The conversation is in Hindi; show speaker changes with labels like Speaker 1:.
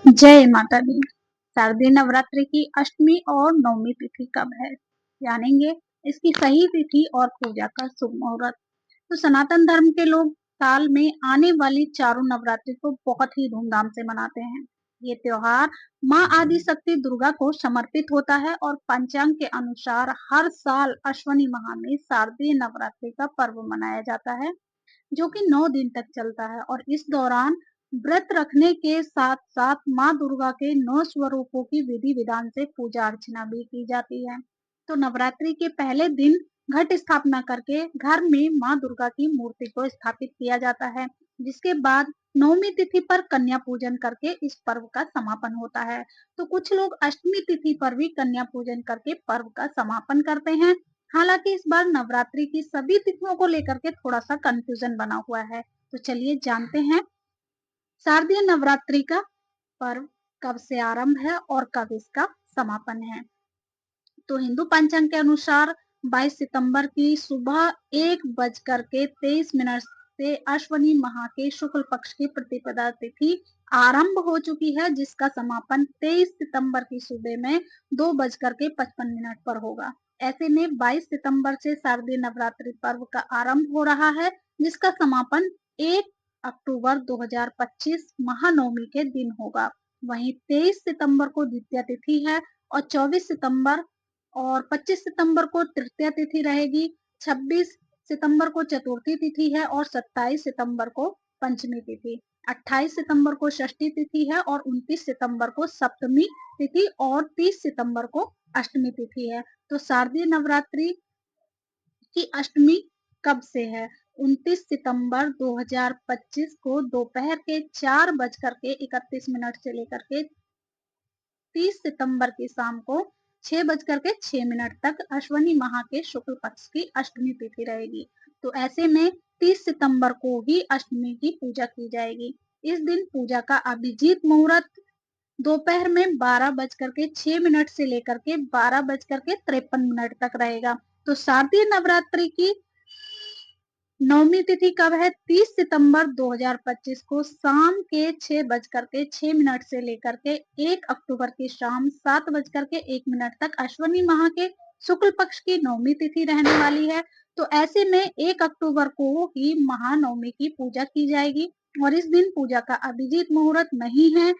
Speaker 1: जय माता दी। शारदीय नवरात्रि की अष्टमी और नवमी तिथि कब है? जानेंगे इसकी सही तिथि और पूजा का शुभ मुहूर्त। तो सनातन धर्म के लोग साल में आने वाली चारों नवरात्रि को बहुत ही धूमधाम से मनाते हैं। ये त्योहार माँ आदि शक्ति दुर्गा को समर्पित होता है और पंचांग के अनुसार हर साल अश्वनी माह में शारदीय नवरात्रि का पर्व मनाया जाता है, जो कि 9 दिन तक चलता है और इस दौरान व्रत रखने के साथ-साथ माँ दुर्गा के 9 स्वरूपों की विधि-विधान से पूजा अर्चना भी की जाती है। तो नवरात्रि के पहले दिन घट स्थापना करके घर में माँ दुर्गा की मूर्ति को स्थापित किया जाता है, जिसके बाद नवमी तिथि पर कन्या पूजन करके इस पर्व का समापन होता है। तो कुछ लोग अष्टमी तिथि पर भी कन्या पूजन करके पर्व का समापन करते हैं। हालांकि इस बार नवरात्रि की सभी तिथियों को लेकर के थोड़ा सा कंफ्यूजन बना हुआ है। तो चलिए जानते हैं शारदीय नवरात्रि का पर्व कब से आरंभ है और कब इसका समापन है। तो हिंदू पंचांग के अनुसार 22 सितंबर की सुबह 1:23 से अश्वनी माह के शुक्ल पक्ष की प्रतिपदा तिथि आरंभ हो चुकी है, जिसका समापन 23 सितंबर की सुबह में 2:55 पर होगा। ऐसे में 22 सितंबर से शारदीय नवरात्रि पर्व का आरंभ हो रहा है, जिसका समापन 1 अक्टूबर 2025 महानवमी के दिन होगा। वहीं 23 सितंबर को द्वितीया तिथि है और 24 सितंबर और 25 सितंबर को तृतीया तिथि रहेगी, 26 सितंबर को चतुर्थी तिथि है और 27 सितंबर को पंचमी तिथि, 28 सितंबर को षष्ठी तिथि है और 29 सितंबर को सप्तमी तिथि और 30 सितंबर को अष्टमी तिथि है। तो शारदीय नवरात्रि की अष्टमी कब से है? 29 सितंबर 2025 को दोपहर के 4:31 से लेकर के 30 सितंबर की शाम को 6:06 तक अश्वनी माह के शुक्ल पक्ष की अष्टमी तिथि रहेगी। तो ऐसे में 30 सितंबर को ही अष्टमी की पूजा की जाएगी। इस दिन पूजा का अभिजीत मुहूर्त दोपहर में 12:06 से लेकर के 12:53 तक रहेगा। तो शारदीय नवरात्रि की नवमी तिथि कब है? 30 सितंबर 2025 को शाम के 6:06 से लेकर के 1 अक्टूबर की शाम 7:01 तक अश्वनी माह के शुक्ल पक्ष की नवमी तिथि रहने वाली है। तो ऐसे में 1 अक्टूबर को ही महानवमी की पूजा की जाएगी और इस दिन पूजा का अभिजीत मुहूर्त नहीं है,